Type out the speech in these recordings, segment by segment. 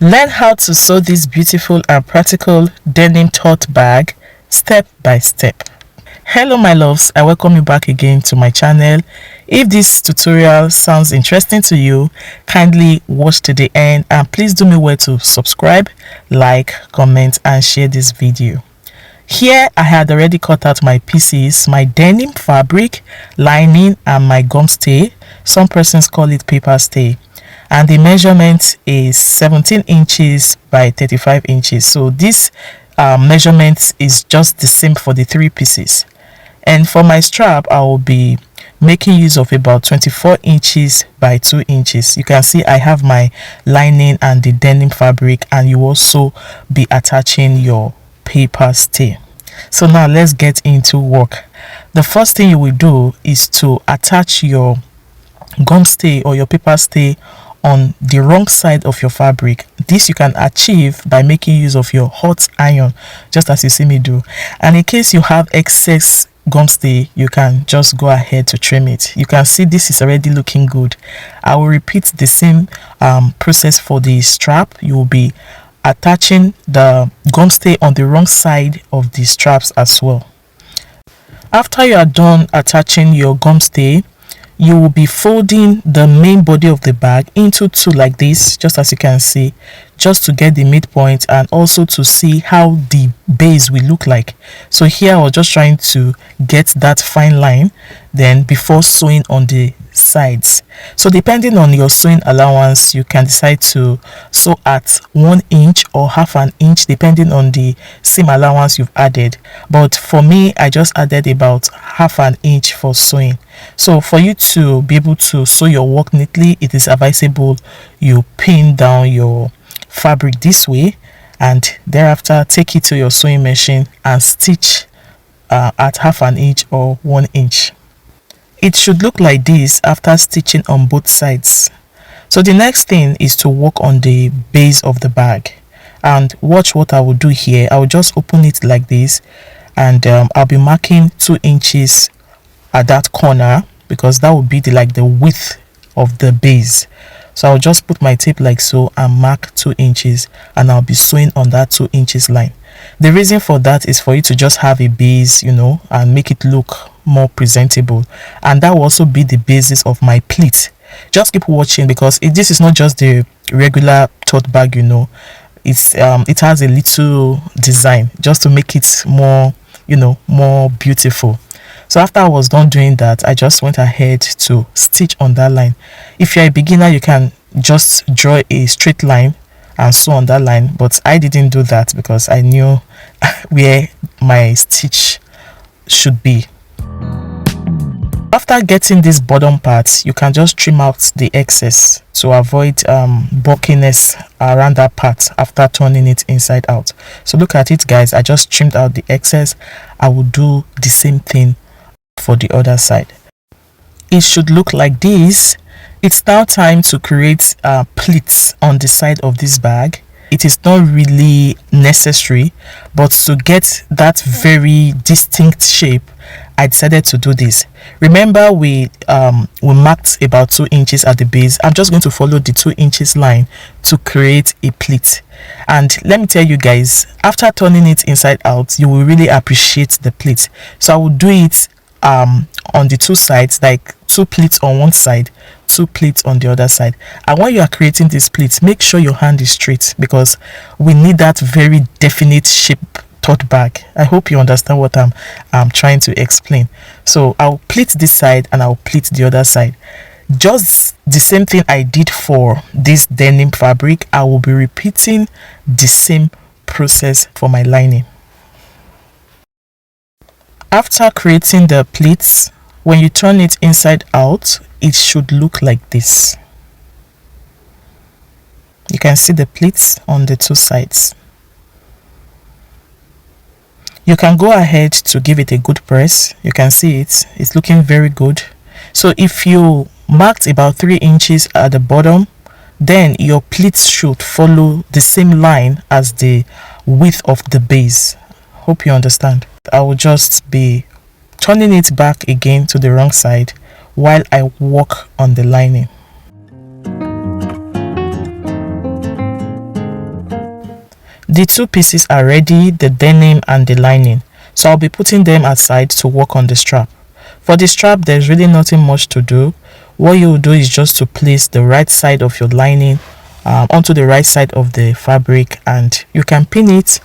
Learn how to sew this beautiful and practical denim tote bag step by step. Hello my loves, I welcome you back again to my channel. If this tutorial sounds interesting to you, kindly watch to the end and please do me well to subscribe, like, comment and share this video. Here I had already cut out my pieces, my denim fabric, lining and my gum stay. Some persons call it paper stay. And the measurement is 17 inches by 35 inches. So this measurement is just the same for the three pieces. And for my strap, I will be making use of about 24 inches by 2 inches. You can see I have my lining and the denim fabric, and you also be attaching your paper stay. So now let's get into work. The first thing you will do is to attach your gum stay or your paper stay on the wrong side of your fabric. This you can achieve by making use of your hot iron, just as you see me do. And in case you have excess gum stay, you can just go ahead to trim it. You can see this is already looking good. I will repeat the same process for the strap. You will be attaching the gum stay on the wrong side of the straps as well. After you are done attaching your gum stay, you will be folding the main body of the bag into two like this, just as you can see, just to get the midpoint and also to see how the base will look like. So here I was just trying to get that fine line then before sewing on the sides. So depending on your sewing allowance, you can decide to sew at 1 inch or half an inch depending on the seam allowance you've added. But for me, I just added about half an inch for sewing. So for you to be able to sew your work neatly, it is advisable you pin down your fabric this way and thereafter take it to your sewing machine and stitch at half an inch or 1 inch. It should look like this after stitching on both sides. So the next thing is to work on the base of the bag, and watch what I will do here. I will just open it like this, and I'll be marking 2 inches at that corner because that will be the width of the base. So I'll just put my tape like so and mark 2 inches, and I'll be sewing on that 2 inches line. The reason for that is for you to just have a base, and make it look more presentable, and that will also be the basis of my pleat. Just keep watching because this is not just the regular tote bag, it has a little design just to make it more more beautiful. So after I was done doing that, I just went ahead to stitch on that line. If you're a beginner, you can just draw a straight line and sew on that line, but I didn't do that because I knew where my stitch should be. After getting this bottom part, you can just trim out the excess to avoid bulkiness around that part after turning it inside out. So look at it guys, I just trimmed out the excess. I will do the same thing for the other side. It should look like this. It's now time to create pleats on the side of this bag. It is not really necessary, but to get that very distinct shape, I decided to do this. Remember we marked about 2 inches at the base. I'm just going to follow the 2 inches line to create a pleat. And let me tell you guys, after turning it inside out, you will really appreciate the pleat. So I will do it on the two sides, like 2 pleats on one side, 2 pleats on the other side. And when you are creating this pleats, make sure your hand is straight because we need that very definite shape tote bag. I hope you understand what I'm trying to explain. So I'll pleat this side and I'll pleat the other side. Just the same thing I did for this denim fabric, I will be repeating the same process for my lining. After creating the pleats, when you turn it inside out, it should look like this. You can see the pleats on the two sides. You can go ahead to give it a good press. You can see it's looking very good. So if you marked about 3 inches at the bottom, then your pleats should follow the same line as the width of the base. Hope you understand. I will just be turning it back again to the wrong side while I work on the lining. The two pieces are ready, the denim and the lining. So I'll be putting them aside to work on the strap. For the strap, there's really nothing much to do. What you will do is just to place the right side of your lining onto the right side of the fabric, and you can pin it.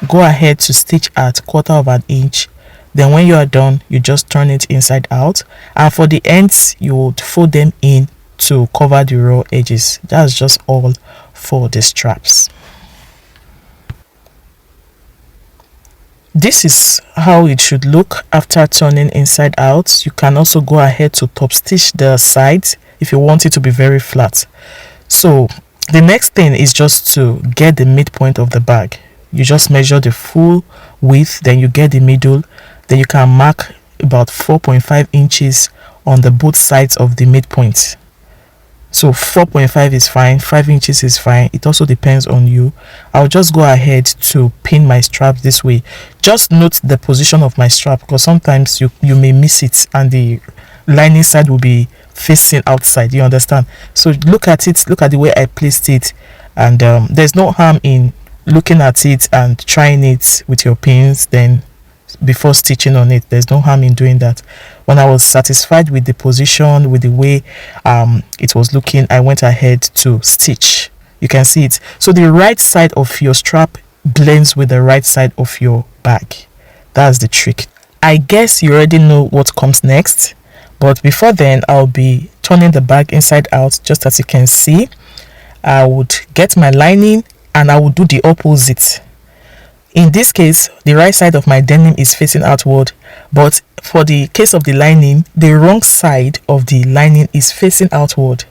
Go ahead to stitch at 1/4 of an inch. Then when you are done, you just turn it inside out, and for the ends you would fold them in to cover the raw edges. That's just all for the straps. This is how it should look after turning inside out. You can also go ahead to top stitch the sides if you want it to be very flat. So the next thing is just to get the midpoint of the bag. You just measure the full width, then you get the middle, then you can mark about 4.5 inches on the both sides of the midpoint. So 4.5 is fine, 5 inches is fine. It also depends on you. I'll just go ahead to pin my strap this way. Just note the position of my strap, because sometimes you may miss it and the lining side will be facing outside, you understand? So look at it, look at the way I placed it, and there's no harm in looking at it and trying it with your pins then before stitching on it. There's no harm in doing that. When I was satisfied with the position, with the way it was looking, I went ahead to stitch. You can see it. So the right side of your strap blends with the right side of your bag. That's the trick. I guess you already know what comes next, but before then I'll be turning the bag inside out. Just as you can see, I would get my lining and I would do the opposite. In this case, the right side of my denim is facing outward, but for the case of the lining, the wrong side of the lining is facing outward.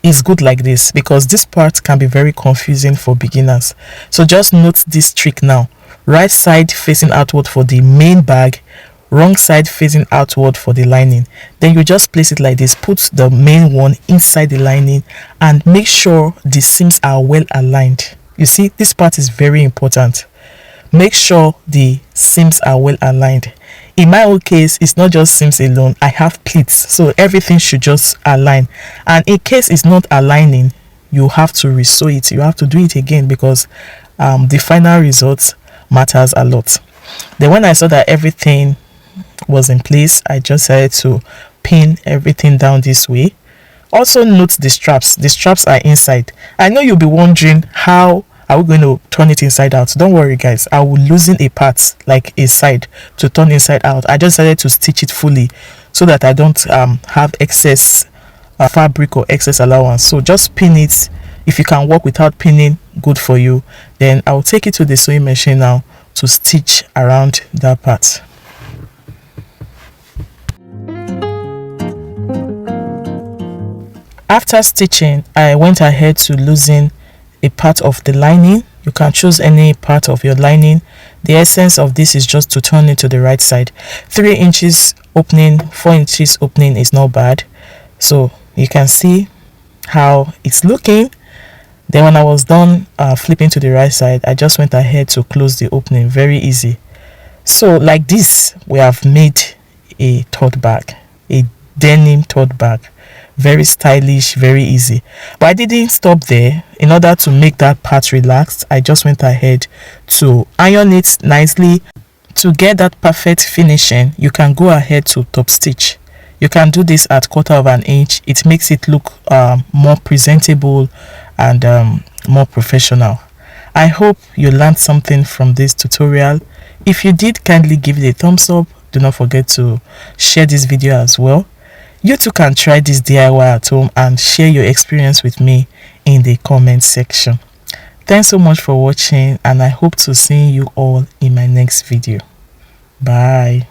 It's good like this because this part can be very confusing for beginners. So just note this trick now. Right side facing outward for the main bag, wrong side facing outward for the lining. Then you just place it like this. Put the main one inside the lining and make sure the seams are well aligned. You see, this part is very important. Make sure the seams are well aligned. In my own case, it's not just seams alone. I have pleats, so everything should just align. And in case it's not aligning, you have to resew it. You have to do it again because the final result matters a lot. Then when I saw that everything was in place, I just had to pin everything down this way. Also note the straps. The straps are inside. I know you'll be wondering, how are we going to turn it inside out? Don't worry guys, I will loosen a part, like a side, to turn inside out. I just decided to stitch it fully so that I don't have excess fabric or excess allowance. So just pin it. If you can work without pinning, good for you. Then I'll take it to the sewing machine now to stitch around that part. After stitching, I went ahead to loosen a part of the lining. You can choose any part of your lining. The essence of this is just to turn it to the right side. 3 inches opening, 4 inches opening is not bad. So you can see how it's looking. Then when I was done flipping to the right side, I just went ahead to close the opening. Very easy. So like this, we have made a tote bag, a denim tote bag. Very stylish, very easy. But I didn't stop there. In order to make that part relaxed, I just went ahead to iron it nicely. To get that perfect finishing, you can go ahead to top stitch. You can do this at 1/4 of an inch. It makes it look more presentable and more professional. I hope you learned something from this tutorial. If you did, kindly give it a thumbs up. Do not forget to share this video as well. You too can try this DIY at home and share your experience with me in the comment section. Thanks so much for watching, and I hope to see you all in my next video. Bye.